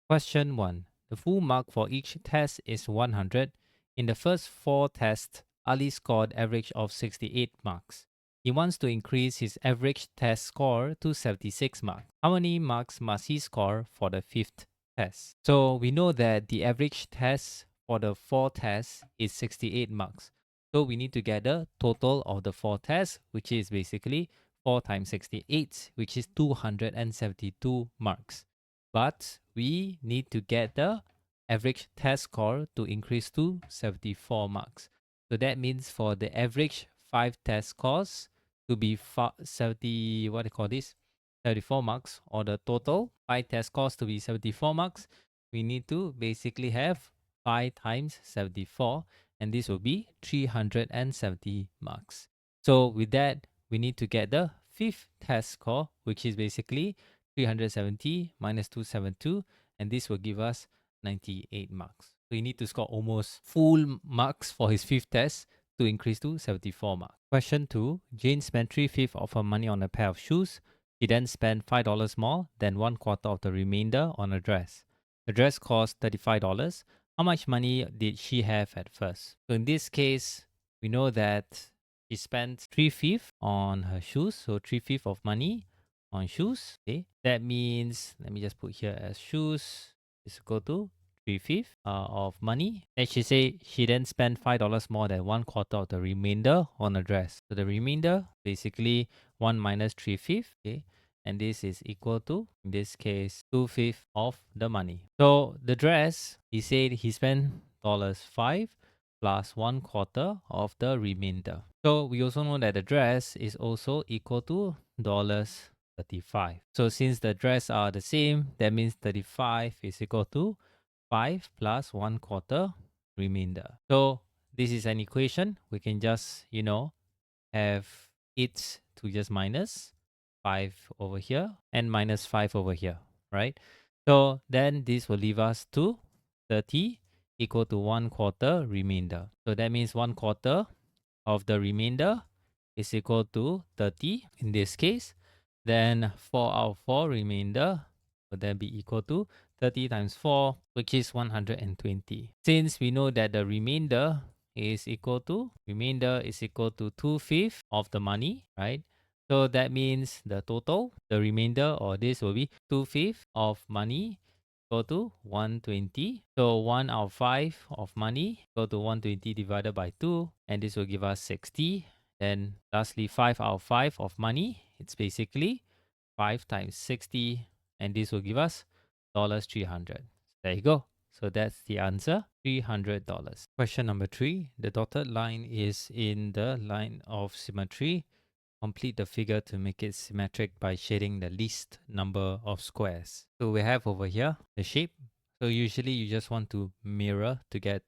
Question 1. The full mark for each test is 100. In the first 4 tests, Ali scored average of 68 marks. He wants to increase his average test score to 76 marks. How many marks must he score for the 5th test? So we know that the average test for the 4 tests is 68 marks. So we need to get the total of the 4 tests, which is basically 4 times 68, which is 272 marks. But we need to get the average test score to increase to 74 marks. So that means for the average 5 test scores to be 70, what do you call this? 74 marks, or the total 5 test scores to be 74 marks, we need to basically have 5 times 74, and this will be 370 marks. So with that, we need to get the 5th test score, which is basically 370 minus 272, and this will give us 98 marks. So you need to score almost full marks for his 5th test to increase to 74 marks. Question 2. Jane spent 3/5 of her money on a pair of shoes. She then spent $5 more than 1/4 of the remainder on a dress. The dress cost $35. How much money did she have at first? So in this case, we know that she spent 3/5 on her shoes, so 3/5 of money on shoes. Okay, that means, let me just put here as shoes is equal to 3/5 of money. Then she say she then spent $5 more than 1/4 of the remainder on a dress. So the remainder basically 1 minus 3/5. Okay, and this is equal to, in this case, 2/5 of the money. So the dress, he said he spent $5 plus 1/4 of the remainder. So we also know that the dress is also equal to $35. So since the dress are the same, that means 35 is equal to 5 plus 1/4 remainder. So this is an equation. We can just, have it to just minus 5 over here and minus 5 over here, right? So then this will leave us to 30 equal to 1/4 remainder. So that means 1/4 of the remainder is equal to 30 in this case. Then 4 out of 4 remainder would then be equal to 30 times 4, which is 120. Since we know that the remainder is equal to 2/5 of the money, right? So that means the total, the remainder, or this will be 2/5 of money equal to 120. So 1 out of 5 of money equal to 120 divided by 2, and this will give us 60. Then lastly, 5 out of 5 of money, it's basically 5 times 60, and this will give us $300. There you go. So that's the answer, $300. Question number 3. The dotted line is in the line of symmetry. Complete the figure to make it symmetric by shading the least number of squares. So we have over here the shape. So usually you just want to mirror to get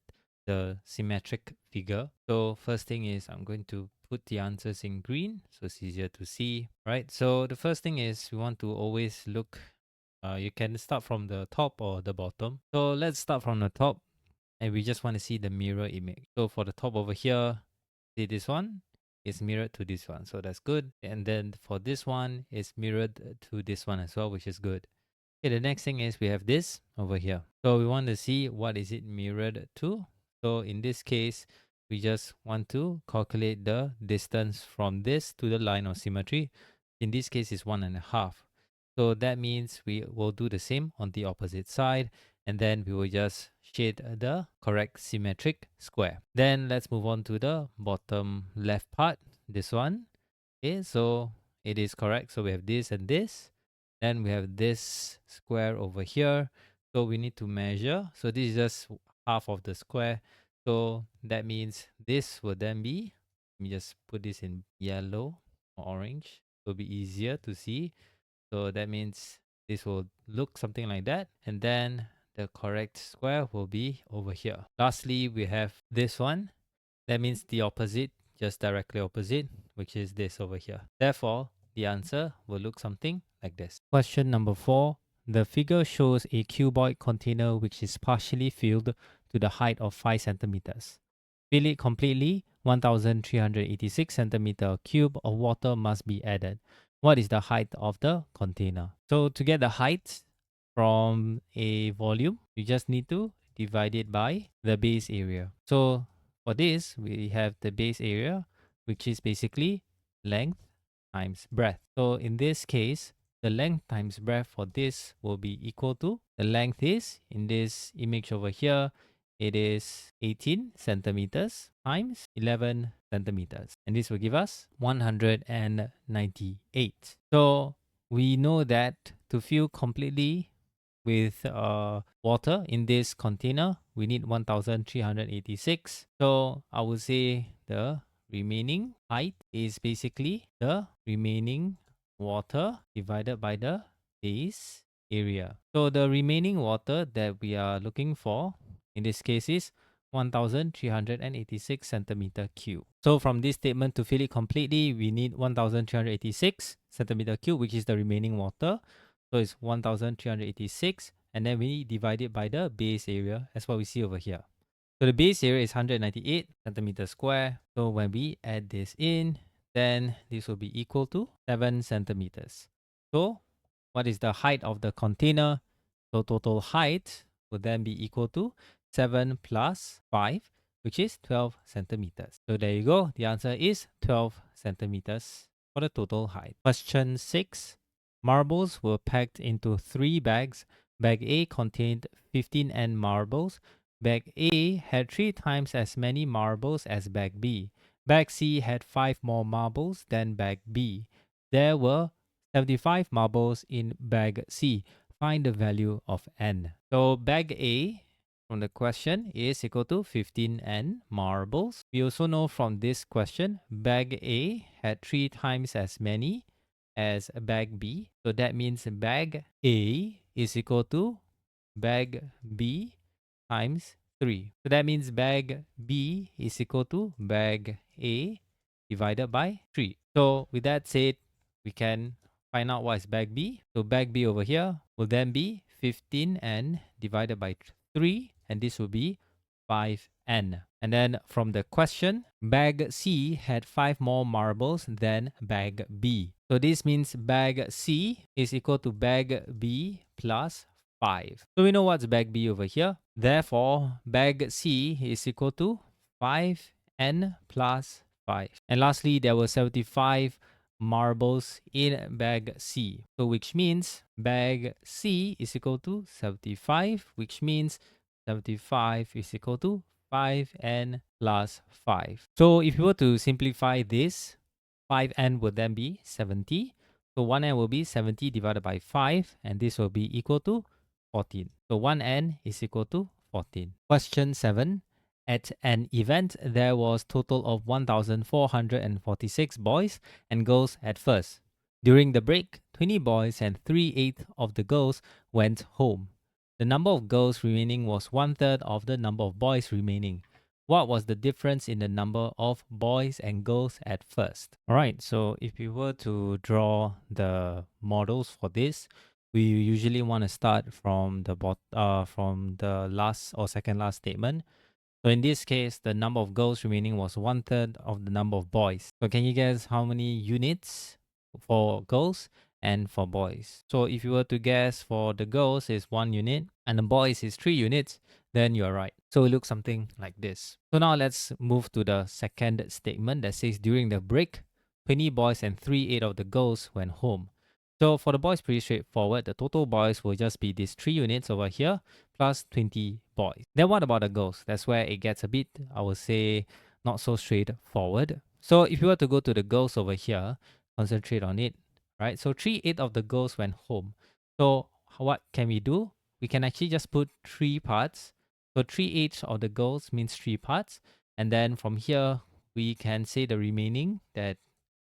the symmetric figure. So first thing is I'm going to put the answers in green so it's easier to see, right? So the first thing is we want to always look, you can start from the top or the bottom. So let's start from the top, and we just want to see the mirror image. So for the top over here, see this one is mirrored to this one, so that's good. And then for this one, it's mirrored to this one as well, which is good. Okay, the next thing is we have this over here. So we want to see what is it mirrored to. So in this case, we just want to calculate the distance from this to the line of symmetry. In this case, it's 1.5. So that means we will do the same on the opposite side, and then we will just shade the correct symmetric square. Then let's move on to the bottom left part, this one. Okay, so it is correct. So we have this and this. Then we have this square over here. So we need to measure. So this is just half of the square. So that means this will then be, let me just put this in yellow or orange. It will be easier to see. So that means this will look something like that. And then the correct square will be over here. Lastly, we have this one. That means the opposite, just directly opposite, which is this over here. Therefore, the answer will look something like this. Question number 4. The figure shows a cuboid container which is partially filled to the height of 5 centimeters. Fill it completely, 1386 centimeter cube of water must be added. What is the height of the container? So to get the height from a volume, you just need to divide it by the base area. So for this, we have the base area, which is basically length times breadth. So in this case, the length times breadth for this will be equal to, the length is, in this image over here, it is 18 centimeters times 11 centimeters. And this will give us 198. So we know that to fill completely with water in this container, we need 1386. So I would say the remaining height is basically the remaining water divided by the base area. So the remaining water that we are looking for in this case is 1386 centimeter cube. So from this statement, to fill it completely, we need 1386 centimeter cube, which is the remaining water. So it's 1386, and then we divide it by the base area as what we see over here. So the base area is 198 centimeters square. So when we add this in, then this will be equal to 7 centimeters. So what is the height of the container? So total height would then be equal to 7 plus 5, which is 12 centimeters. So there you go. The answer is 12 centimeters for the total height. Question 6. Marbles were packed into 3 bags. Bag A contained 15 N marbles. Bag A had 3 times as many marbles as bag B. Bag C had 5 more marbles than bag B. There were 75 marbles in bag C. Find the value of N. So bag A from the question is equal to 15 N marbles. We also know from this question, bag A had 3 times as many as bag B. So that means bag A is equal to bag B times 3. So that means bag B is equal to bag A divided by 3. So with that said, we can find out what is bag B. So bag B over here will then be 15N divided by 3, and this will be 5N. And then from the question, bag C had 5 more marbles than bag B. So this means bag C is equal to bag B plus 5. So we know what's bag B over here. Therefore, bag C is equal to 5N plus 5. And lastly, there were 75 marbles in bag C. So which means bag C is equal to 75, which means 75 is equal to 5N plus 5. So if you were to simplify this, 5N would then be 70. So 1N will be 70 divided by 5, and this will be equal to 14. So 1N is equal to 14. Question 7. At an event, there was total of 1,446 boys and girls at first. During the break, 20 boys and 3/8 of the girls went home. The number of girls remaining was 1/3 of the number of boys remaining. What was the difference in the number of boys and girls at first? Alright, so if you were to draw the models for this, we usually want to start from the last or second last statement. So in this case, the number of girls remaining was 1/3 of the number of boys. So can you guess how many units for girls and for boys? So if you were to guess for the girls is 1 unit and the boys is 3 units, then you're right. So it looks something like this. So now let's move to the second statement that says during the break, 20 boys and 3/8 of the girls went home. So for the boys, pretty straightforward. The total boys will just be these 3 units over here plus 20 boys. Then what about the girls? That's where it gets a bit, I would say, not so straightforward. So if you were to go to the girls over here, concentrate on it, right? So 3/8 of the girls went home. So what can we do? We can actually just put 3 parts. So 3/8 of the girls means 3 parts. And then from here, we can say the remaining that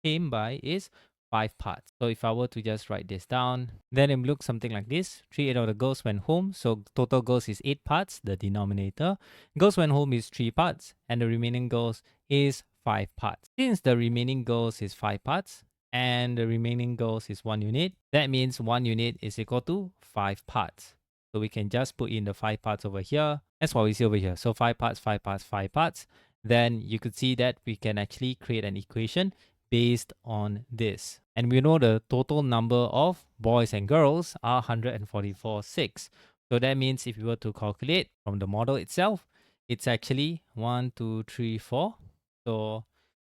came by is 5 parts. So if I were to just write this down, then it looks something like this. 3/8 of the girls went home. So total girls is 8 parts, the denominator. Girls went home is 3 parts, and the remaining girls is 5 parts. Since the remaining girls is 5 parts, and the remaining girls is 1 unit, that means 1 unit is equal to 5 parts. So we can just put in the 5 parts over here. That's what we see over here. So 5 parts, 5 parts, 5 parts. Then you could see that we can actually create an equation based on this. And we know the total number of boys and girls are 144.6. So that means if you were to calculate from the model itself, it's actually 1, 2, 3, 4. So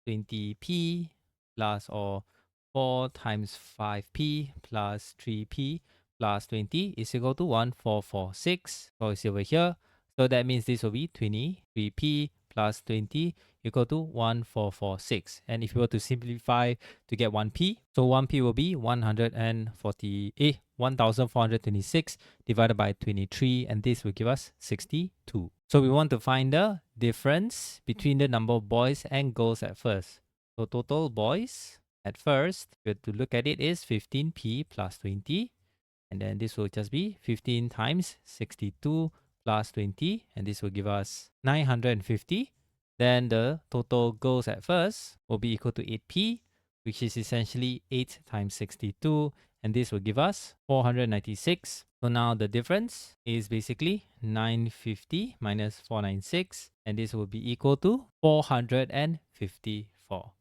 20p plus or 4 times 5p plus 3p plus 20 is equal to 1446. So it's over here. So that means this will be 23p plus 20 equal to 1446. And if you were to simplify to get 1p, so 1p will be 1426 divided by 23, and this will give us 62. So we want to find the difference between the number of boys and girls at first. So total boys at first, we have to look at it is 15p plus 20. And then this will just be 15 times 62 plus 20. And this will give us 950. Then the total girls at first will be equal to 8p, which is essentially 8 times 62. And this will give us 496. So now the difference is basically 950 minus 496. And this will be equal to 454.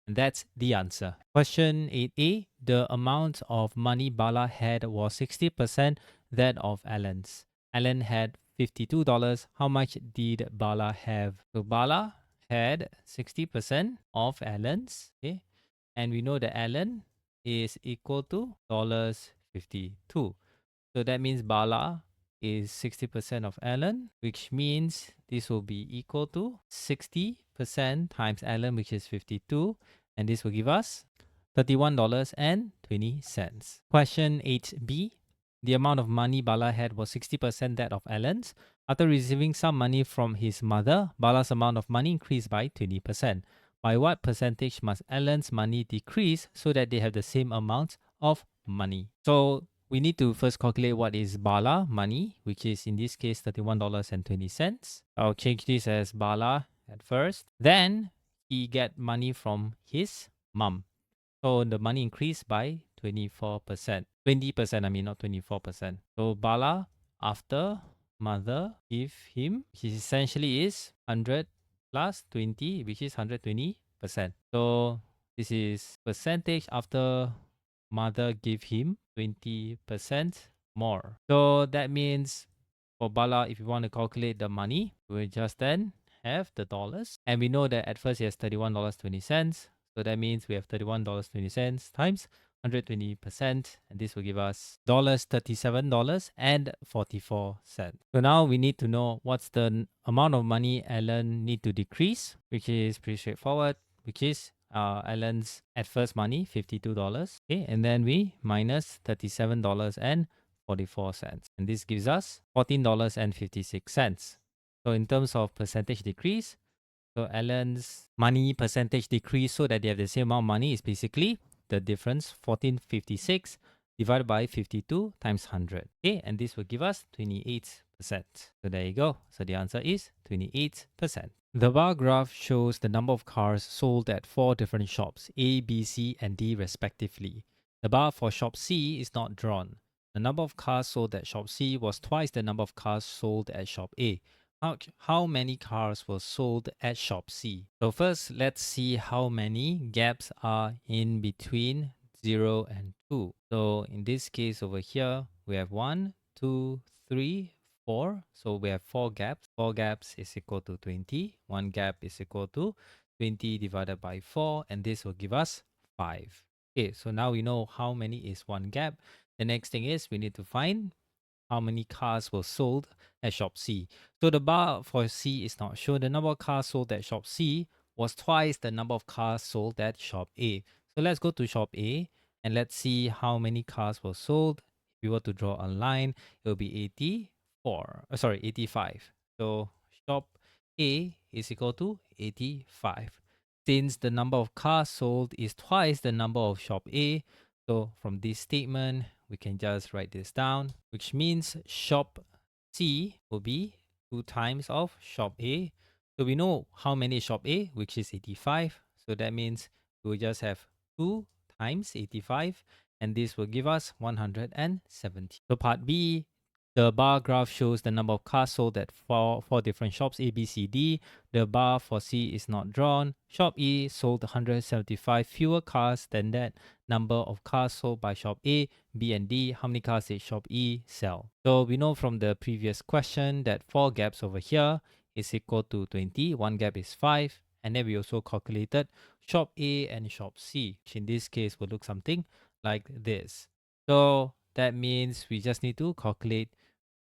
And that's the answer. Question 8a. The amount of money Bala had was 60% that of Alan's. Alan had $52. How much did Bala have? So Bala had 60% of Alan's. Okay. And we know that Alan is equal to $52. So that means Bala is 60% of Alan, which means this will be equal to 60% times Alan, which is 52. And this will give us $31.20. Question 8b. The amount of money Bala had was 60% that of Alan's. After receiving some money from his mother, Bala's amount of money increased by 20%. By what percentage must Alan's money decrease so that they have the same amount of money? So we need to first calculate what is Bala money, which is in this case $31.20. I'll change this as Bala at first. Then he get money from his mom. So the money increased by 24%. 20%, I mean, not 24%. So Bala, after mother give him, he essentially is 100 plus 20, which is 120%. So this is percentage after mother give him 20% more. So that means for Bala, if you want to calculate the money, we just then have the dollars. And we know that at first he has $31.20. So that means we have $31.20 times 120%. And this will give us $37.44. So now we need to know what's the amount of money Alan need to decrease, which is pretty straightforward, which is Alan's at first money, $52. Okay, and then we minus $37.44. And this gives us $14.56. So in terms of percentage decrease, so Alan's money percentage decrease so that they have the same amount of money is basically the difference, 1456 divided by 52 times 100. Okay, and this will give us 28%. So there you go. So the answer is 28%. The bar graph shows the number of cars sold at 4 different shops, A, B, C, and D respectively. The bar for shop C is not drawn. The number of cars sold at shop C was twice the number of cars sold at shop A. How many cars were sold at shop C? So first, let's see how many gaps are in between 0 and 2. So in this case over here, we have 1, 2, 3, 4. So we have 4 gaps. 4 gaps is equal to 20. 1 gap is equal to 20 divided by 4. And this will give us 5. Okay, so now we know how many is 1 gap. The next thing is we need to find how many cars were sold at shop C. So the bar for C is not shown. The number of cars sold at shop C was twice the number of cars sold at shop A. So let's go to shop A and let's see how many cars were sold. If we were to draw a line, it will be 85. So shop A is equal to 85. Since the number of cars sold is twice the number of shop A, so from this statement, we can just write this down, which means shop C will be 2 times of shop A. So we know how many is shop A, which is 85. So that means we will just have 2 times 85, and this will give us 170. So part B, The bar graph shows the number of cars sold at four different shops A, B, C, D. The bar for C is not drawn. Shop E sold 175 fewer cars than that number of cars sold by shop A, B, and D. How many cars did shop E sell? So we know from the previous question that 4 gaps over here is equal to 20. One gap is 5. And then we also calculated shop A and shop C, which in this case will look something like this. So that means we just need to calculate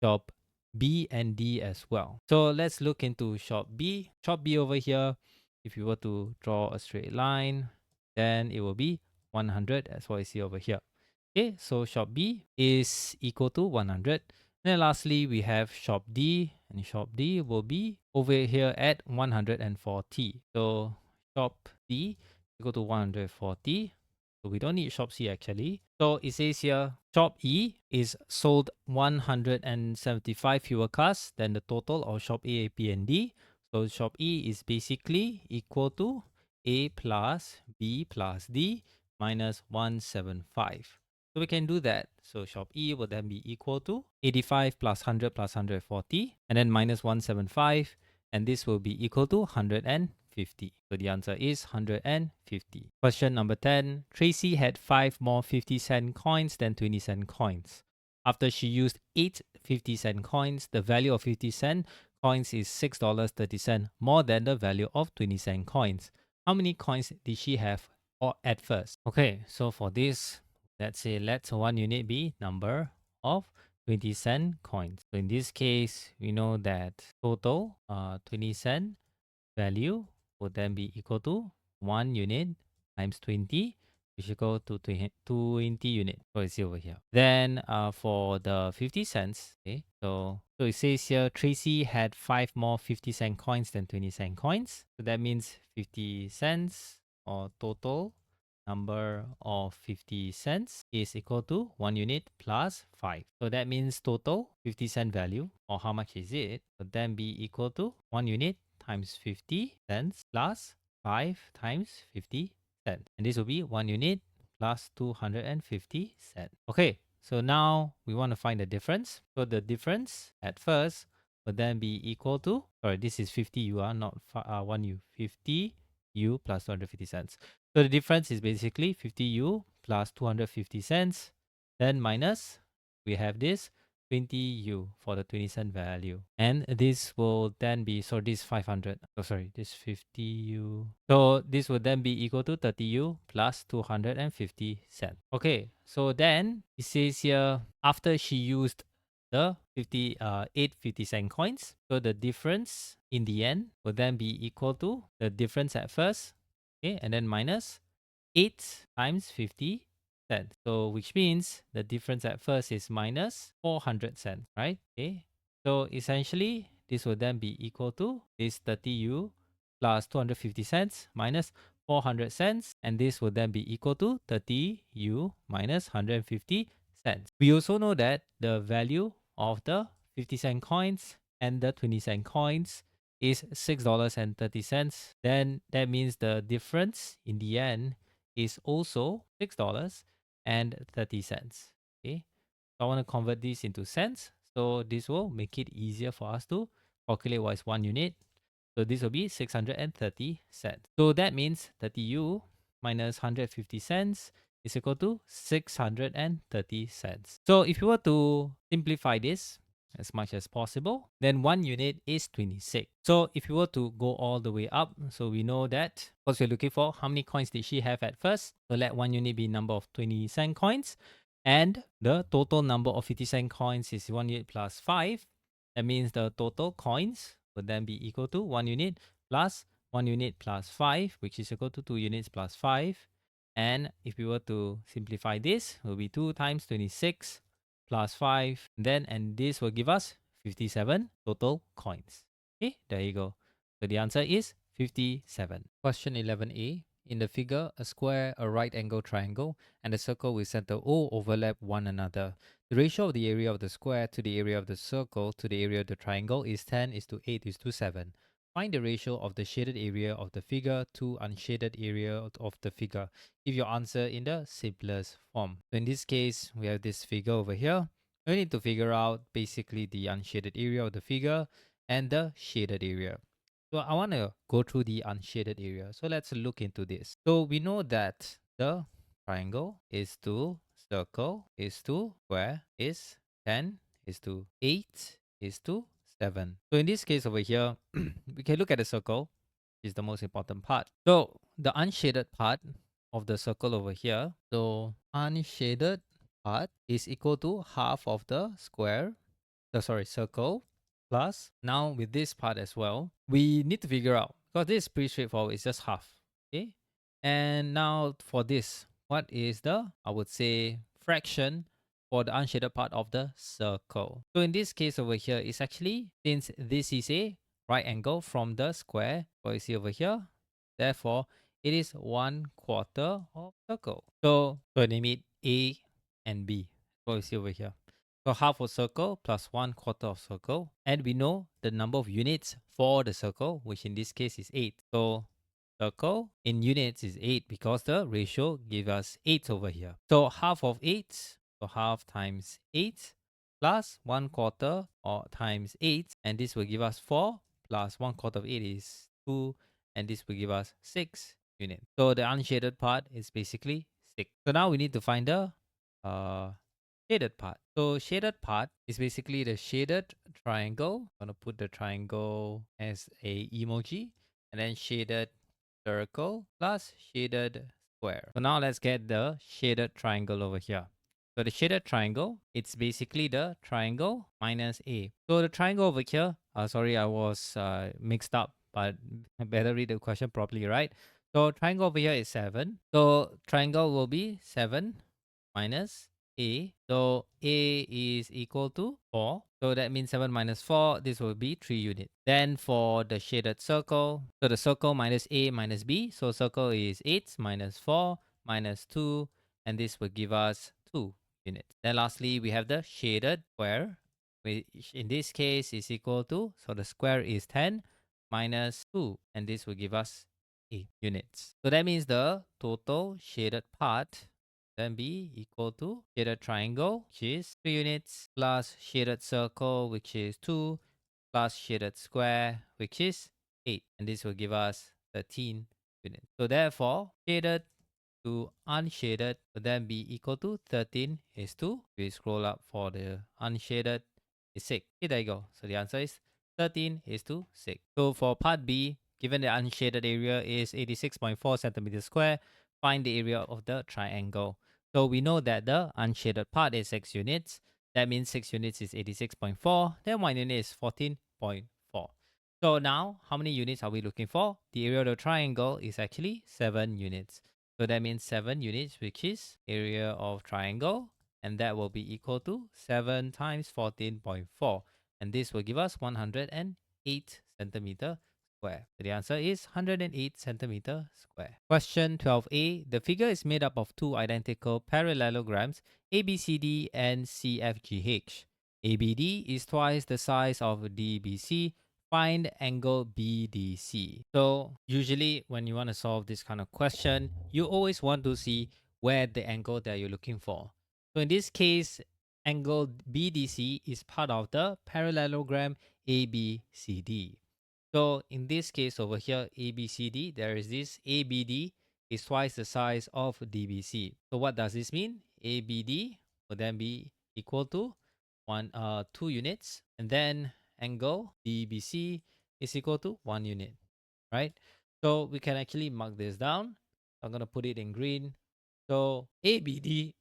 shop B and D as well. So let's look into shop B. Shop B over here, if you were to draw a straight line, then it will be 100 as what you see over here. Okay, so shop B is equal to 100. Then lastly, we have shop D, and shop D will be over here at 140. So shop D equal to 140. So we don't need shop C actually. So it says here, shop E is sold 175 fewer cars than the total of shop A, B, and D. So shop E is basically equal to A plus B plus D minus 175. So we can do that. So shop E will then be equal to 85 plus 100 plus 140 and then minus 175. And this will be equal to 150. So the answer is 150. Question number 10. Tracy had 5 more 50-cent coins than 20-cent coins. After she used 8 50-cent coins, the value of 50-cent coins is $6.30 more than the value of 20-cent coins. How many coins did she have at first? Okay, so for this, let's say let 1 unit be number of 20-cent coins. So in this case, we know that total 20-cent value would then be equal to 1 unit times 20, which equal to 20 unit. So it's over here. Then for the 50 cents, okay, so it says here Tracy had 5 more 50-cent coins than 20-cent coins. So that means 50 cents or total number of 50 cents is equal to 1 unit plus 5. So that means total 50-cent value, or how much is it, would then be equal to 1 unit times 50 cents plus 5 times 50 cents. And this will be 1 unit plus 250 cents. Okay, so now we want to find the difference. So the difference at first would then be equal to, sorry, this is 50 U, not 1 U, 50 U plus 250 cents. So the difference is basically 50 U plus 250 cents. Then minus, we have this 20 U for the 20-cent value. And this will then be, so this 500, oh sorry, this 50 U. So this would then be equal to 30 U plus 250 cents. Okay, so then it says here, after she used the 8 50-cent coins, so the difference in the end would then be equal to the difference at first, okay, and then minus 8 times 50 cents. So which means the difference at first is minus 400 cents, right? Okay. So essentially, this will then be equal to this 30U plus 250 cents minus 400 cents. And this will then be equal to 30U minus 150 cents. We also know that the value of the 50-cent coins and the 20-cent coins is $6.30. Then that means the difference in the end is also $6.30. Okay, so I want to convert this into cents. So this will make it easier for us to calculate what is 1 unit. So this will be 630 cents. So that means 30U minus 150 cents is equal to 630 cents. So if you were to simplify this as much as possible, then 1 unit is 26. So if you were to go all the way up, so we know that what we're looking for, how many coins did she have at first? So let 1 unit be number of 20-cent coins. And the total number of 50-cent coins is 1 unit plus 5. That means the total coins would then be equal to 1 unit plus 1 unit plus 5, which is equal to 2 units plus 5. And if we were to simplify this, it will be 2 times 26 plus 5. Then, and this will give us 57 total coins. Okay, there you go. So the answer is 57. Question 11a. In the figure, a square, a right angle triangle, and a circle with center O overlap one another. The ratio of the area of the square to the area of the circle to the area of the triangle is 10:8:7. Find the ratio of the shaded area of the figure to unshaded area of the figure. Give your answer in the simplest form. So in this case, we have this figure over here. We need to figure out basically the unshaded area of the figure and the shaded area. So I want to go through the unshaded area. So let's look into this. So we know that the triangle is to circle is to square is 10 is to 8 is to 7. So in this case over here, we can look at the circle, which is the most important part. So the unshaded part of the circle over here. So unshaded part is equal to half of the square, circle, plus now with this part as well, we need to figure out, because this is pretty straightforward, it's just half. Okay. And now for this, what is the, I would say, fraction for the unshaded part of the circle? So in this case over here, it's actually, since this is a right angle from the square, what you see over here, therefore it is 1/4 of circle. So name it A and B. What you see over here. So half of circle plus 1/4 of circle. And we know the number of units for the circle, which in this case is 8. So circle in units is 8 because the ratio gives us 8 over here. So half of 8, so half times 8 plus 1/4 or times 8. And this will give us 4 plus 1/4 of 8 is 2. And this will give us 6 units. So the unshaded part is basically 6. So now we need to find the uh, shaded part. So shaded part is basically the shaded triangle. I'm gonna put the triangle as a emoji, and then shaded circle plus shaded square. So now let's get the shaded triangle over here. So the shaded triangle, it's basically the triangle minus A. So the triangle over here, sorry, I was mixed up, but I better read the question properly, right? So triangle over here is 7. So triangle will be 7 minus A. So A is equal to 4. So that means 7 minus 4, this will be 3 units. Then for the shaded circle, so the circle minus A minus B. So circle is 8 minus 4 minus 2, and this will give us 2 units. Then lastly, we have the shaded square, which in this case is equal to, so the square is 10 minus 2, and this will give us 8 units. So that means the total shaded part then be equal to shaded triangle, which is 3 units, plus shaded circle, which is 2, plus shaded square, which is 8. And this will give us 13 units. So therefore, shaded to unshaded would then be equal to 13 is 2. We scroll up for the unshaded is 6. Okay, there you go. So the answer is 13 is to 6. So for part B, given the unshaded area is 86.4 centimeters square, find the area of the triangle. So we know that the unshaded part is 6 units. That means 6 units is 86.4. Then 1 unit is 14.4. So now, how many units are we looking for? The area of the triangle is actually 7 units. So that means 7 units, which is area of triangle. And that will be equal to 7 times 14.4. And this will give us 108 centimeter square. So the answer is 108 centimeter square. Question 12a. The figure is made up of two identical parallelograms, ABCD and CFGH. ABD is twice the size of DBC. Find angle BDC. So usually when you want to solve this kind of question, you always want to see where the angle that you're looking for. So in this case, angle BDC is part of the parallelogram ABCD. So in this case over here, ABCD, there is this ABD is twice the size of DBC. So what does this mean? ABD will then be equal to 2 units, and then angle DBC is equal to 1 unit, right? So we can actually mark this down. I'm gonna put it in green. So ABD,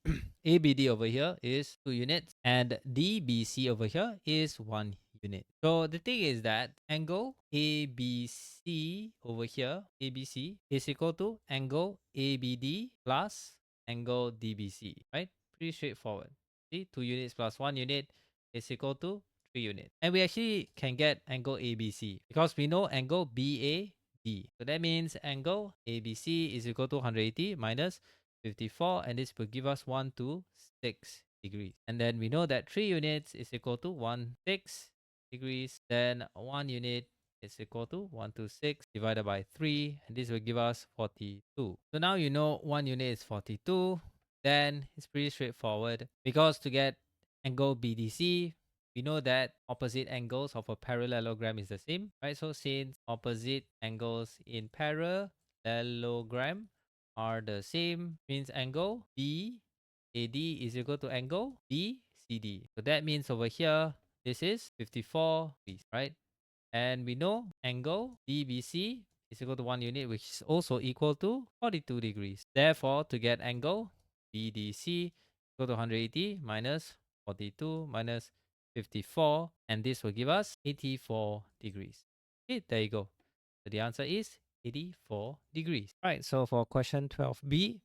ABD over here is 2 units, and DBC over here is 1 unit. So the thing is that angle ABC over here, ABC is equal to angle ABD plus angle DBC, right? Pretty straightforward. See, 2 units plus 1 unit is equal to 3 units. And we actually can get angle ABC because we know angle BAD. So that means angle ABC is equal to 180 minus 54, and this will give us 126 degrees. And then we know that 3 units is equal to 16 degrees. Then 1 unit is equal to 126 divided by 3, and this will give us 42. So now you know 1 unit is 42. Then it's pretty straightforward because to get angle BDC, we know that opposite angles of a parallelogram is the same, right? So since opposite angles in parallelogram are the same, means angle BAD is equal to angle BCD. So that means over here, this is 54 degrees, right? And we know angle DBC is equal to 1 unit, which is also equal to 42 degrees. Therefore, to get angle BDC equal to 180 minus 42 minus 54, and this will give us 84 degrees. Okay, there you go. So the answer is 84 degrees. Right, so for question 12b, we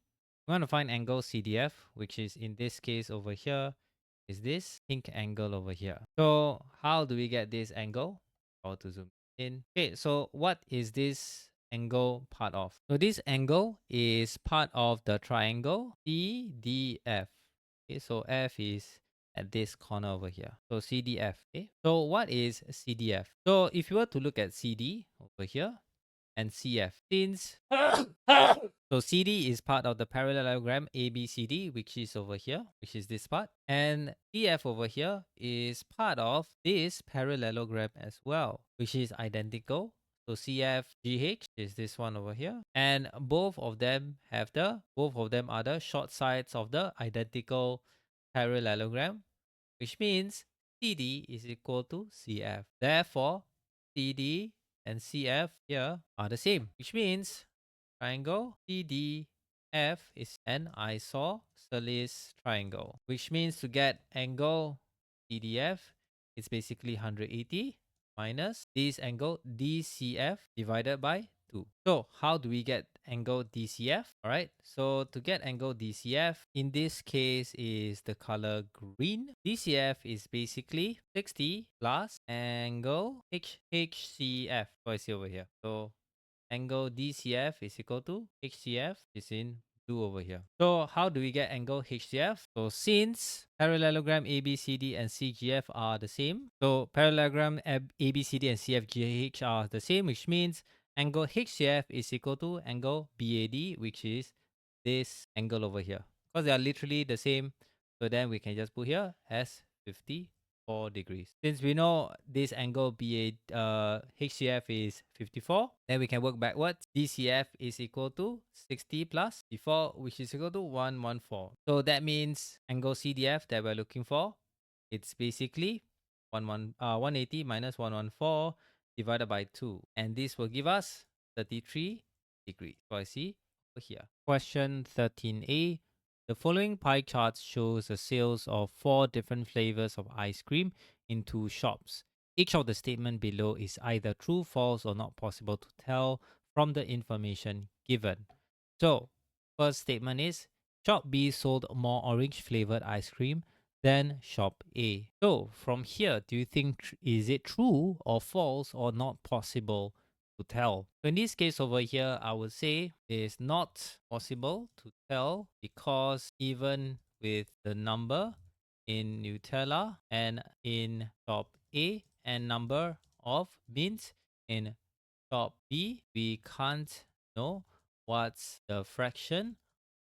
want to find angle CDF, which is in this case over here, is this pink angle over here. So how do we get this angle? Or to zoom in. Okay, so what is this angle part of? So this angle is part of the triangle CDF. Okay, so F is at this corner over here. So CDF. Okay, so what is CDF? So if you were to look at CD over here and CF, since so CD is part of the parallelogram ABCD, which is over here, which is this part. And CF over here is part of this parallelogram as well, which is identical. So CFGH is this one over here. And both of them are the short sides of the identical parallelogram, which means CD is equal to CF. Therefore, CD and CF here are the same, which means triangle CDF is an isosceles triangle, which means to get angle CDF, it's basically 180 minus this angle DCF divided by 2. So how do we get angle DCF? All right, so to get angle DCF, in this case is the color green. DCF is basically 60 plus angle HCF. So I see over here. So angle DCF is equal to HCF is in blue over here. So how do we get angle HCF? So since parallelogram ABCD and CGF are the same, so parallelogram ABCD and CFGH are the same, which means angle HCF is equal to angle BAD, which is this angle over here. Because they are literally the same, so then we can just put here as 54 degrees. Since we know this angle HCF is 54, then we can work backwards. DCF is equal to 60 plus 54, which is equal to 114. So that means angle CDF that we're looking for, it's basically 180 minus 114 divided by 2. And this will give us 33 degrees. So I see over here. Question 13a. The following pie chart shows the sales of 4 different flavors of ice cream in 2 shops. Each of the statement below is either true, false, or not possible to tell from the information given. So, first statement is shop B sold more orange flavored ice cream than shop A. So, from here, do you think is it true or false or not possible to tell? So in this case over here, I would say it's not possible to tell because even with the number in Nutella and in shop A and number of beans in shop B, we can't know what's the fraction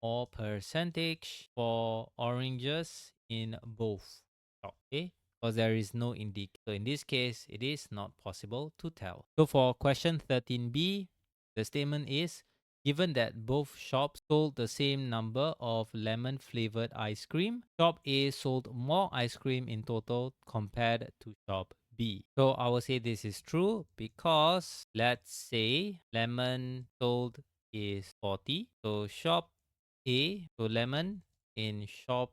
or percentage for oranges in both shop. Okay, because there is no indicator. So in this case, it is not possible to tell. So for question 13b, the statement is given that both shops sold the same number of lemon flavored ice cream, shop A sold more ice cream in total compared to shop B. So I will say this is true because let's say lemon sold is 40. So shop A, so lemon in shop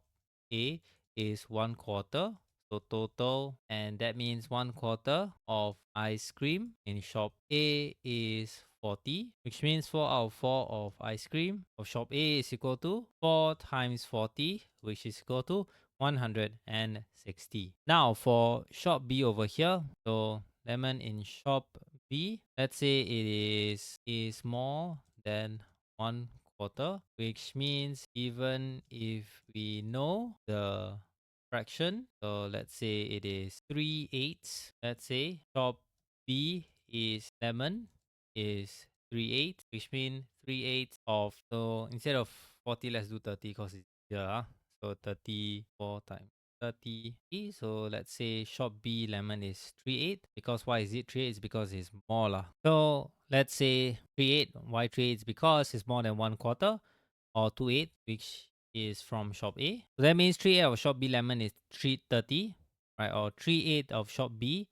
A is 1/4. So total, and that means 1/4 of ice cream in shop A is 40, which means 4 out of 4 of ice cream of shop A is equal to 4 times 40, which is equal to 160. Now for shop B over here, so lemon in shop B, let's say it is more than 1/4, which means even if we know the fraction, so let's say it is 3/8. Let's say shop B is lemon is 3/8, which means 3/8 of, so instead of 40, let's do 30 because it's here. So 34 times 30. So let's say shop B lemon is 38. Because why is it 38? It's because it's more lah. So let's say 38. Why 38? It's because it's more than 1/4, or 28, which is from shop A. So that means 38 of shop B lemon is 330, right? Or 38 of shop B,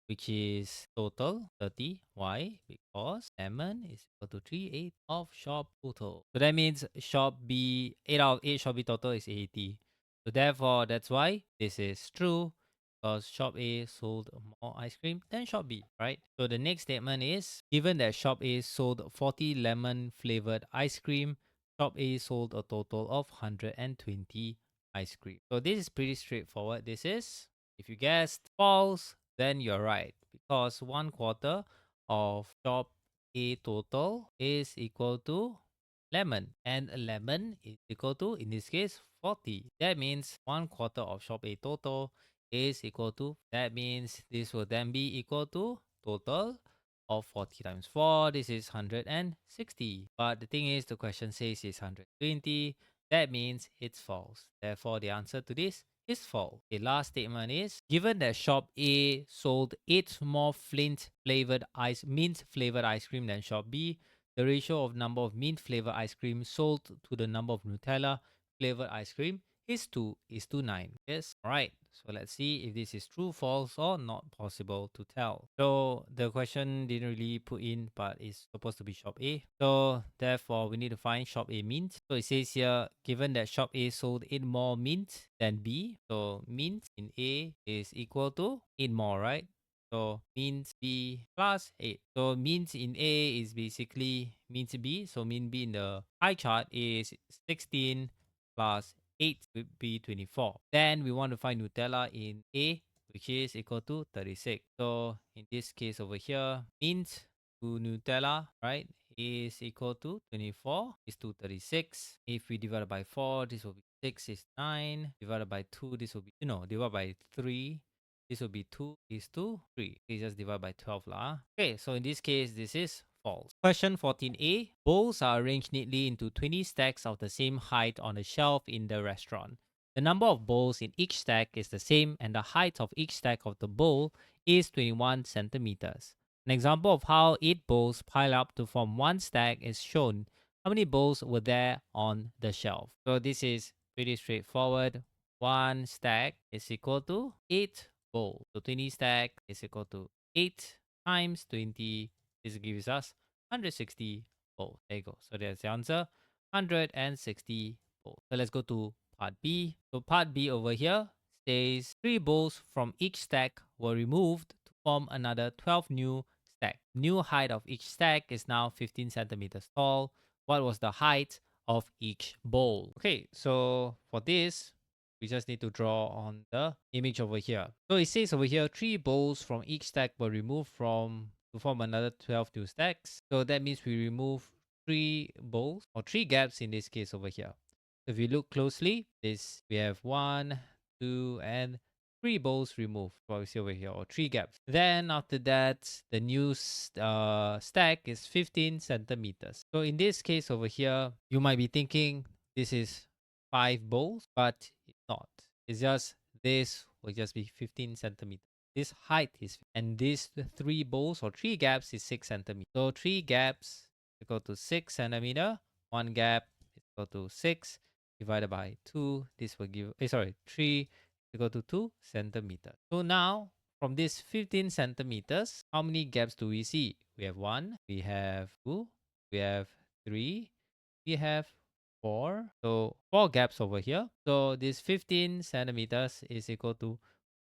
which is total 30. Why? Because lemon is equal to 38 of shop total. So that means shop B, 8 out of 8 shop B total is 80. So therefore, that's why this is true, because shop A sold more ice cream than shop B, right? So the next statement is, given that shop A sold 40 lemon flavored ice cream, shop A sold a total of 120 ice cream. So this is pretty straightforward. This is, if you guessed false, then you're right, because 1/4 of shop A total is equal to lemon, and a lemon is equal to, in this case, 40. That means 1/4 of shop A total is equal to, that means this will then be equal to total of 40 times 4. This is 160. But the thing is, the question says it's 120. That means it's false. Therefore, the answer to this is false. The last statement is, given that shop A sold 8 more mint flavored ice cream than shop B, the ratio of number of mint flavored ice cream sold to the number of Nutella flavored ice cream is 2:9. Yes, all right. So let's see if this is true, false, or not possible to tell. So the question didn't really put in, but it's supposed to be shop A. So therefore, we need to find shop A mint. So it says here, given that shop A sold 8 more mint than B, so mint in A is equal to 8 more, right? So means B plus 8. So means in A is basically means B. So mean B in the pie chart is 16 plus 8 would be 24. Then we want to find Nutella in A, which is equal to 36. So in this case over here, means to Nutella, right, is equal to 24 is to 36. If we divide it by 4, this will be 6 is 9. Divided by 2, this will be, divided by 3. This will be 2 is to 3. We just divide by 12 lah. Okay, so in this case, this is false. Question 14a. Bowls are arranged neatly into 20 stacks of the same height on a shelf in the restaurant. The number of bowls in each stack is the same, and the height of each stack of the bowl is 21 centimeters. An example of how 8 bowls pile up to form one stack is shown. How many bowls were there on the shelf? So this is pretty straightforward. One stack is equal to 8 bowls. So 20 stack is equal to 8 times 20. This gives us 160 bowls. There you go. So that's the answer. 160 bowls. So let's go to part B. So part B over here says 3 bowls from each stack were removed to form another 12 new stack. New height of each stack is now 15 centimeters tall. What was the height of each bowl? Okay, so for this, we just need to draw on the image over here. So it says over here, 3 bowls from each stack were removed to form another 12 new stacks. So that means we remove 3 bowls, or 3 gaps in this case over here. If you look closely, we have 1, 2, and 3 bowls removed. What we see over here, or 3 gaps. Then after that, the new stack is 15 centimeters. So in this case over here, you might be thinking this is 5 bowls, but it's not. It's just this will just be 15 centimeters. This height is, and these 3 bowls or 3 gaps is 6 centimeters. So 3 gaps equal to 6 centimeter. 1 gap is equal to 6 divided by 2. This will give, 3 equal to 2 centimeters. So now from this 15 centimeters, how many gaps do we see? We have 1, we have 2, we have 3, we have 4. So 4 gaps over here. So this 15 centimeters is equal to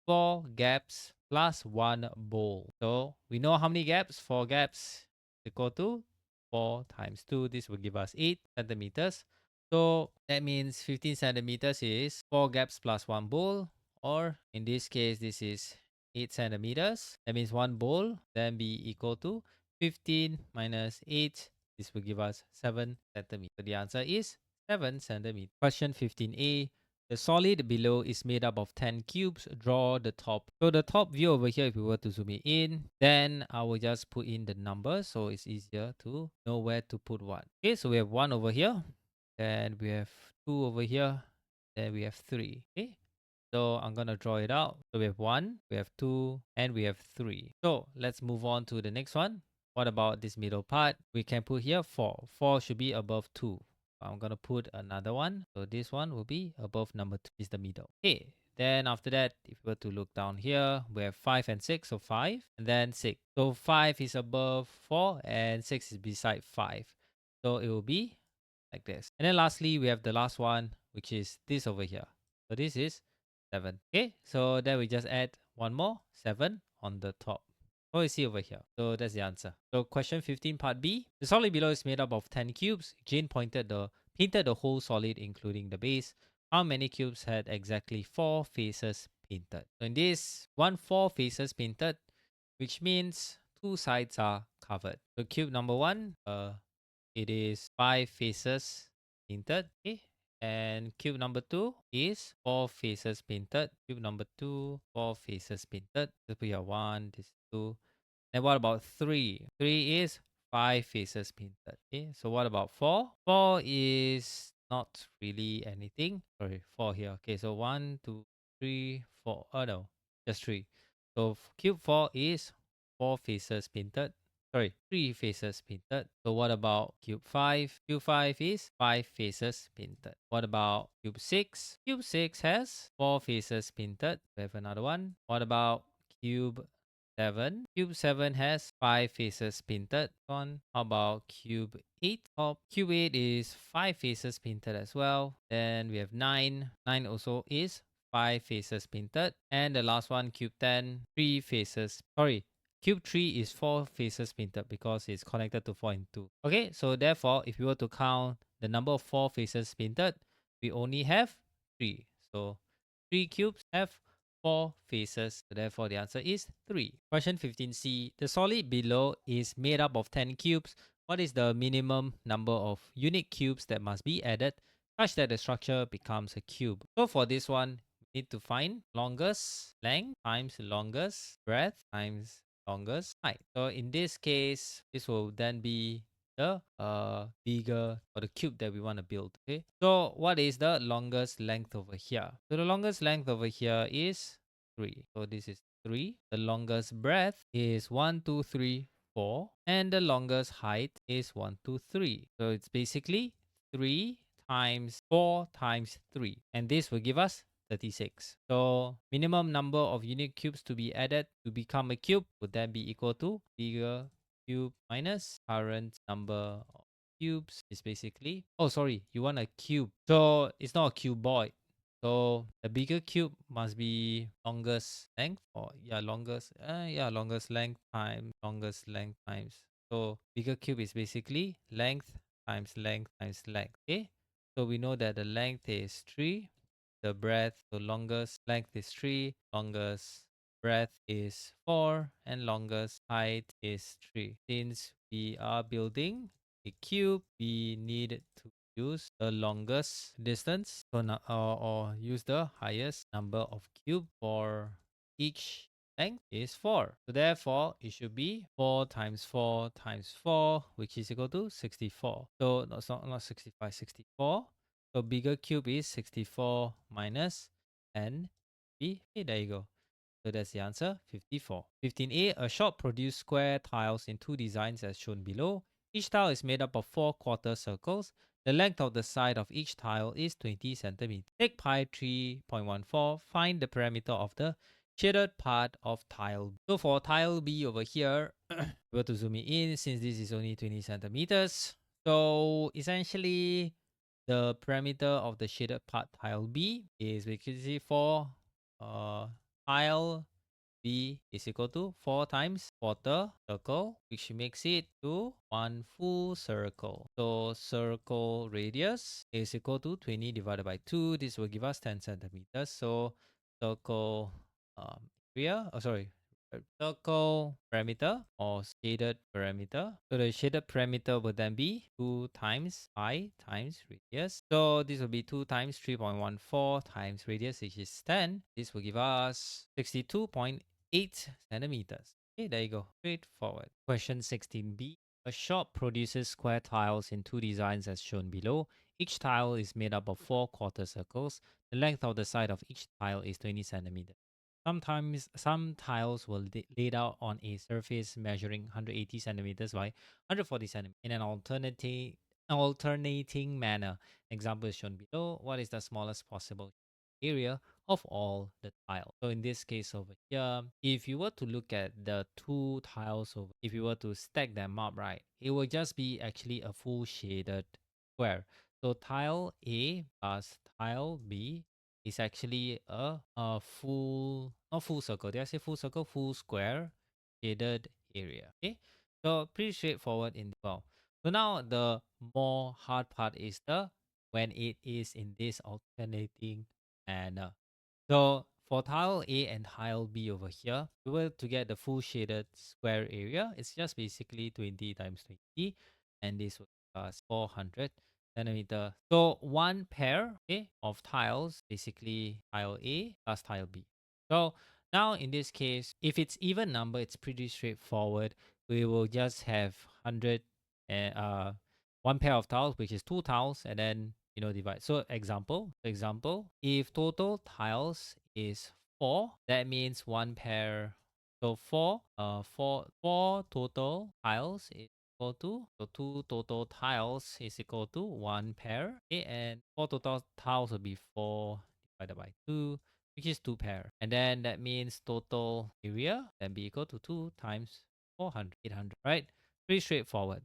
4 gaps plus 1 bowl. So we know how many gaps? 4 gaps equal to 4 times 2. This will give us 8 centimeters. So that means 15 centimeters is 4 gaps plus 1 bowl. Or in this case, this is 8 centimeters. That means 1 bowl then be equal to 15 minus 8. This will give us 7 centimeters. So the answer is 7 centimeters. Question 15a. The solid below is made up of 10 cubes. Draw the top. So the top view over here, if we were to zoom it in, then I will just put in the numbers so it's easier to know where to put what. Okay, so we have 1 over here. Then we have 2 over here. Then we have 3. Okay. So I'm going to draw it out. So we have 1, we have 2, and we have 3. So let's move on to the next one. What about this middle part? We can put here 4. 4 should be above 2. I'm going to put another one. So this one will be above number 2 is the middle. Okay. Then after that, if we were to look down here, we have 5 and 6. So 5 and then 6. So 5 is above 4 and 6 is beside 5. So it will be like this. And then lastly, we have the last one, which is this over here. So this is 7. Okay, so then we just add one more 7 on the top. What we see over here. So that's the answer. So question 15 part B. The solid below is made up of 10 cubes. Jane painted the whole solid including the base. How many cubes had exactly 4 faces painted? So in this, 4 faces painted, which means 2 sides are covered. So cube number 1, it is 5 faces painted. Okay. And cube number 2 is 4 faces painted. Cube number 2, 4 faces painted. Let's put here 1, this 2. And what about 3? 3 is 5 faces painted. Okay. So what about 4? 4 is not really anything. Sorry, 4 here. Okay. So 1, 2, 3, 4. Oh no, just 3. So cube 4 is 4 faces painted. Sorry, 3 faces painted. So what about cube 5? Cube 5 is 5 faces painted. What about cube 6? Cube 6 has 4 faces painted. We have another one. What about cube 7? Cube 7 has 5 faces painted on. How about cube 8? Oh, cube 8 is 5 faces painted as well. Then we have 9. 9 also is 5 faces painted. And the last one, cube 10, 3 faces. Sorry, cube 3 is 4 faces painted because it's connected to 4 and 2. Okay, so therefore, if you were to count the number of 4 faces painted, we only have 3. So 3 cubes have 4 faces. So therefore, the answer is 3. Question 15C. The solid below is made up of 10 cubes. What is the minimum number of unique cubes that must be added such that the structure becomes a cube? So for this one, we need to find longest length times longest breadth times longest height. So in this case, this will then be the bigger or the cube that we want to build. Okay, so what is the longest length over here? So the longest length over here is 3. So this is 3. The longest breadth is 1, 2, 3, 4, and the longest height is 1, 2, 3. So it's basically 3 times 4 times 3, and this will give us 36. So minimum number of unique cubes to be added to become a cube would then be equal to bigger cube minus current number of cubes is basically, oh sorry, you want a cube. So it's not a cuboid. So the bigger cube must be longest length, or longest length times longest length times. So bigger cube is basically length times length times length. Okay. So we know that the length is 3, the breadth, the longest length is 3, longest breadth is 4, and longest height is 3. Since we are building a cube, we need to use the longest distance, so or use the highest number of cube for each length is 4. So therefore, it should be 4 times 4 times 4, which is equal to 64. So no, it's not 65, 64. So bigger cube is 64 minus NB. Okay, there you go. So that's the answer, 54. 15A, a shop produced square tiles in 2 designs as shown below. Each tile is made up of 4 quarter circles. The length of the side of each tile is 20 centimeters. Take pi 3.14, find the parameter of the shaded part of tile B. So for tile B over here, we have to zoom it in since this is only 20 centimeters. So essentially, the parameter of the shaded part tile B is basically for tile B is equal to 4 times quarter circle, which makes it to 1 full circle. So circle radius is equal to 20 divided by 2. This will give us 10 centimeters. So circle area, circle parameter or shaded parameter. So the shaded parameter would then be 2 times I times radius. So this will be 2 times 3.14 times radius, which is 10. This will give us 62.8 centimeters. Okay, there you go. Straightforward. Question 16b. A shop produces square tiles in 2 designs as shown below. Each tile is made up of 4 quarter circles. The length of the side of each tile is 20 centimeters. Sometimes some tiles will laid out on a surface measuring 180 centimeters by 140 centimeters in an alternating manner. Example is shown below. What is the smallest possible area of all the tiles? So in this case over here, if you were to look at the two tiles over, if you were to stack them up, right, it will just be actually a full shaded square. So tile A plus tile B is actually a full, not full circle. Did I say full circle? Full square shaded area. Okay. So pretty straightforward in well. So now the more hard part is the when it is in this alternating manner. So for tile A and tile B over here, we were to get the full shaded square area. It's just basically 20 times 20, and this was 400 centimeter. So one pair, okay, of tiles, basically tile A plus tile B. So now in this case, if it's even number, it's pretty straightforward. We will just have 100 and one pair of tiles, which is two tiles, and then divide. So example, if total tiles is 4, that means one pair. So four total tiles is equal to, so two total tiles is equal to one pair. Okay, and four total tiles will be 4 divided by 2, which is 2 pair. And then that means total area then be equal to 2 times 400, 800, right? Pretty straightforward.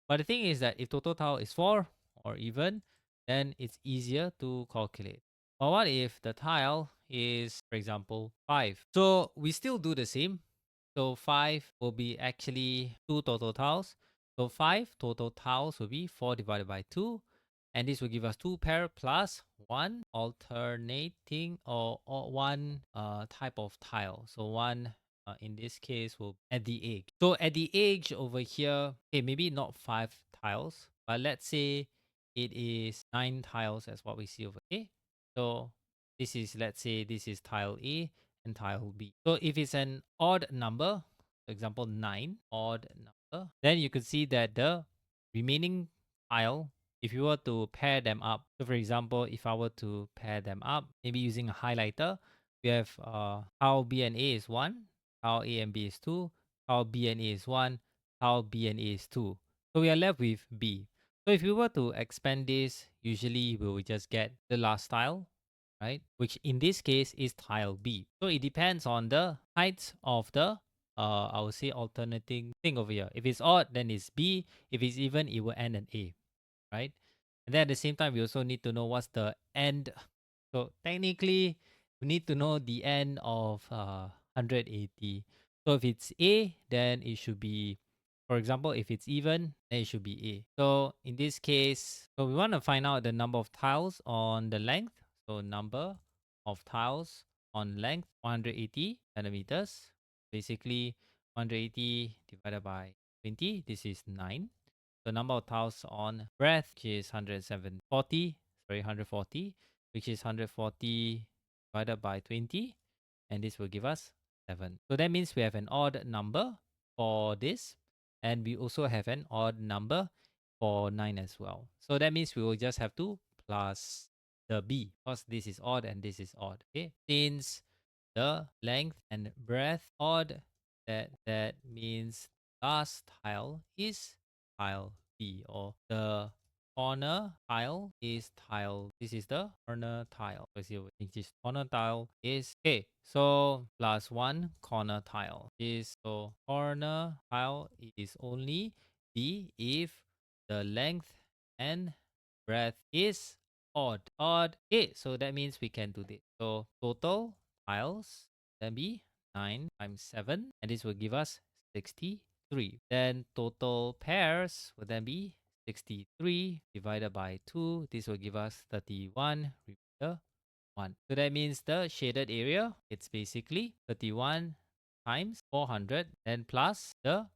But the thing is that if total tile is 4 or even, then it's easier to calculate. But what if the tile is, for example, 5? So we still do the same. So 5 will be actually 2 total tiles. So 5 total tiles will be 4 divided by 2. And this will give us 2 pair plus 1 alternating or one type of tile. So one in this case will at the edge. So at the edge over here, okay, maybe not 5 tiles, but let's say it is 9 tiles as what we see over here. So this is, let's say this is tile A and tile B. So if it's an odd number, for example 9, odd number, then you could see that the remaining tile, if you were to pair them up, so for example, if I were to pair them up, maybe using a highlighter, we have tile B and A is 1, tile A and B is 2, tile B and A is 1, tile B and A is 2. So we are left with B. So if we were to expand this, usually we will just get the last tile, right? Which in this case is tile B. So it depends on the height of the, I would say, alternating thing over here. If it's odd, then it's B. If it's even, it will end in A, right? And then at the same time, we also need to know what's the end. So technically, we need to know the end of 180. So if it's A, then it should be, for example, if it's even, then it should be A. So in this case, so we want to find out the number of tiles on the length. So number of tiles on length, 180 centimeters. Basically, 180 divided by 20, this is 9. The number of tiles on breadth, which is 140, which is 140 divided by 20, and this will give us 7. So that means we have an odd number for this, and we also have an odd number for 9 as well. So that means we will just have to plus the B, because this is odd and this is odd. Okay, since the length and breadth odd, that means last tile is tile B, or the corner tile is tile. This is the corner tile. Which is corner tile is okay. So plus one corner tile is, so corner tile is only B if the length and breadth is odd. Odd. Okay, so that means we can do this. So total tiles then be 9 times 7, and this will give us 63. Then total pairs would then be 63 divided by 2. This will give us 31. Remainder 1. So that means the shaded area, it's basically 31 times 400, then plus the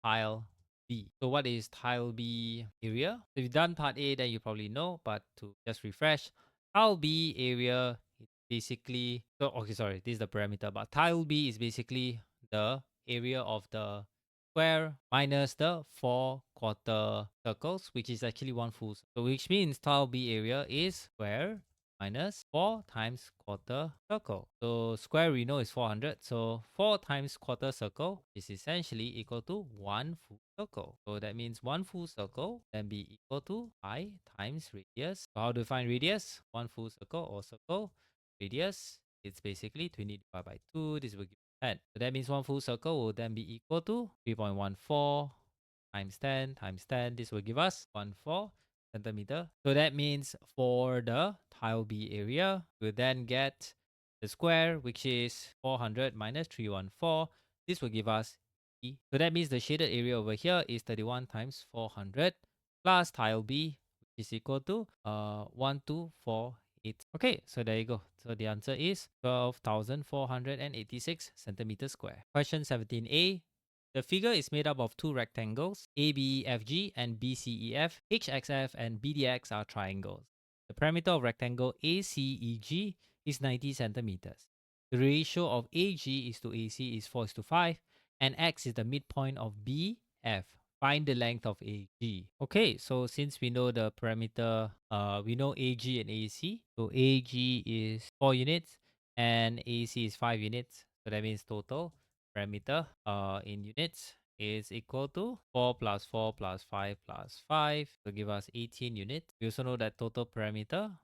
tile B. So what is tile B area? So if you've done part A, then you probably know, but to just refresh, tile B area is basically, so okay, sorry, this is the parameter, but tile B is basically the area of the square minus the 4 quarter circles, which is actually 1 full. So which means tile B area is square minus 4 times quarter circle. So square we know is 400. So 4 times quarter circle is essentially equal to 1 full circle. So that means 1 full circle then be equal to pi times radius. So how do you find radius? 1 full circle or circle radius, it's basically 20 divided by 2. This will give 10. So that means 1 full circle will then be equal to 3.14 times 10 times 10. This will give us 14 centimeter. So that means for the tile B area, we'll then get the square, which is 400 minus 314. This will give us E. So that means the shaded area over here is 31 times 400 plus tile B, which is equal to 1248. Okay, so there you go. So the answer is 12,486 centimeters square. Question 17a. The figure is made up of two rectangles, ABEFG and BCEF. HXF and BDX are triangles. The perimeter of rectangle ACEG is 90 centimeters. The ratio of AG is to AC is 4:5, and X is the midpoint of BF. Find the length of AG. Okay, so since we know the parameter, we know AG and AC. So AG is 4 units and AC is 5 units. So that means total parameter in units is equal to 4 plus 4 plus 5 plus 5 to give us 18 units. We also know that total parameter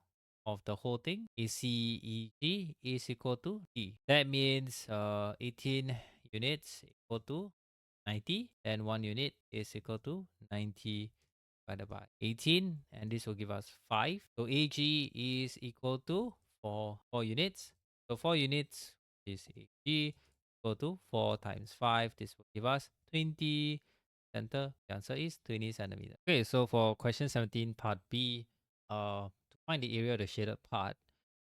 of the whole thing is CEG is equal to D. That means 18 units equal to 90, and 1 unit is equal to 90 divided by 18, and this will give us 5. So AG is equal to 4 units. So 4 units is AG equal to 4 times 5. This will give us 20 center. The answer is 20 centimeters. Okay, so for question 17 part B, to find the area of the shaded part,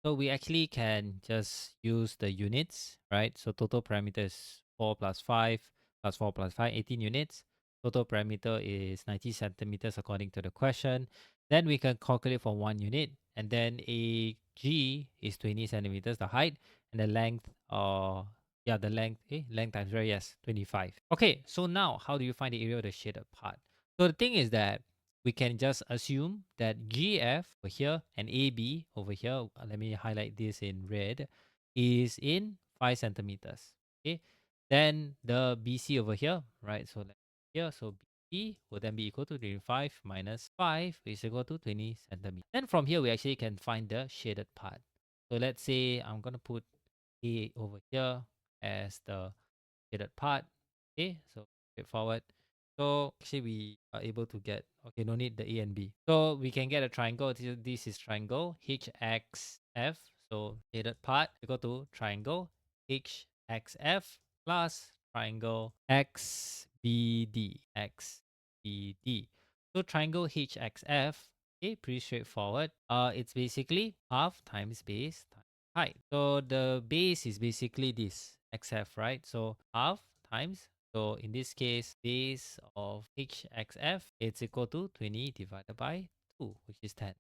so we actually can just use the units, right? So total parameter is 4 plus 5 plus 4 plus 5, 18 units. Total parameter is 90 centimeters according to the question. Then we can calculate for 1 unit. And then AG is 20 centimeters, the height. And the length, the length, length times radius, yes, 25. Okay, so now how do you find the area of the shaded part? So the thing is that we can just assume that GF over here and AB over here, let me highlight this in red, is in 5 centimeters. Okay, then the BC over here, right? So here, so BC will then be equal to 25 minus 5 is equal to 20 centimeters. Then from here, we actually can find the shaded part. So let's say I'm going to put A over here as the shaded part. Okay, so straightforward. So actually we are able to get, okay, no need the A and B. So we can get a triangle. This is triangle HXF. So shaded part equal to triangle HXF plus triangle XBD. XBD. So triangle HXF, okay, pretty straightforward. It's basically half times base times height. So the base is basically this XF, right? So half times, so in this case, base of HXF, it's equal to 20 divided by 2, which is 10.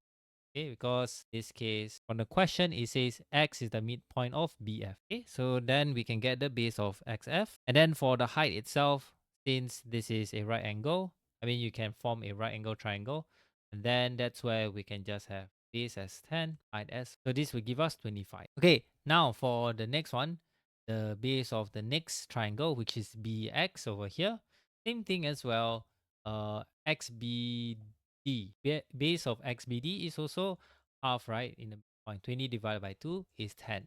Okay, because this case, on the question, it says X is the midpoint of BF. Okay, so then we can get the base of XF. And then for the height itself, since this is a right angle, I mean, you can form a right angle triangle. And then that's where we can just have base as 10, height as. So this will give us 25. Okay, now for the next one, the base of the next triangle, which is BX over here. Same thing as well. XBD. Base of XBD is also half, right? In the point 20 divided by 2 is 10.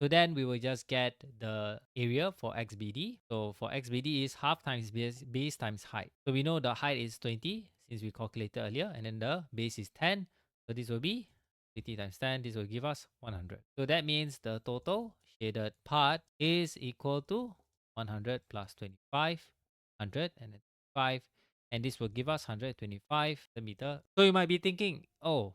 So then we will just get the area for XBD. So for XBD is half times base times height. So we know the height is 20 since we calculated earlier, and then the base is 10. So this will be 20 times 10. This will give us 100. So that means the total shaded part is equal to 100 plus 25, 100 and then 5, and this will give us 125 meter. So you might be thinking, oh,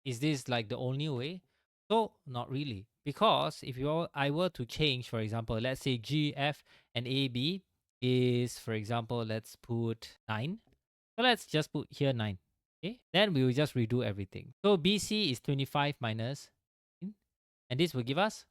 is this like the only way? So not really, because if I were to change, for example, let's say GF and AB is, for example, let's put 9. So let's just put here 9. Okay, then we will just redo everything. So BC is 25 minus 9, and this will give us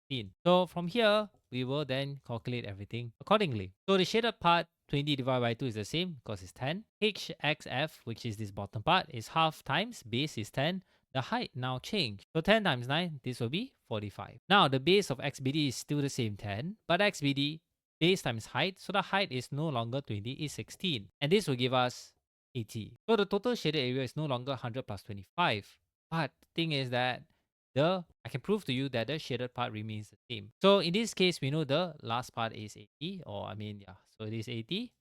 15. So from here, we will then calculate everything accordingly. So the shaded part, 20 divided by 2 is the same because it's 10. HXF, which is this bottom part, is half times base is 10. The height now changed. So 10 times 9, this will be 45. Now the base of XBD is still the same 10, but XBD base times height, so the height is no longer 20, it's 16. And this will give us 80. So the total shaded area is no longer 100 plus 25. But the thing is that I can prove to you that the shaded part remains the same. So in this case, we know the last part is 80, or I mean, yeah, so it is 80.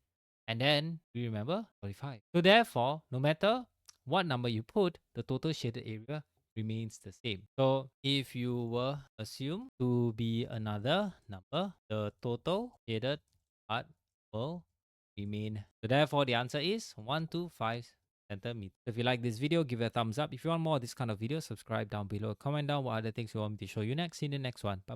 And then we remember 45. So therefore, no matter what number you put, the total shaded area remains the same. So if you were assume to be another number, the total shaded part will remain. So therefore, the answer is 125 centimeters. If you like this video, give it a thumbs up. If you want more of this kind of video, subscribe down below. Comment down what other things you want me to show you next. See you in the next one. Bye.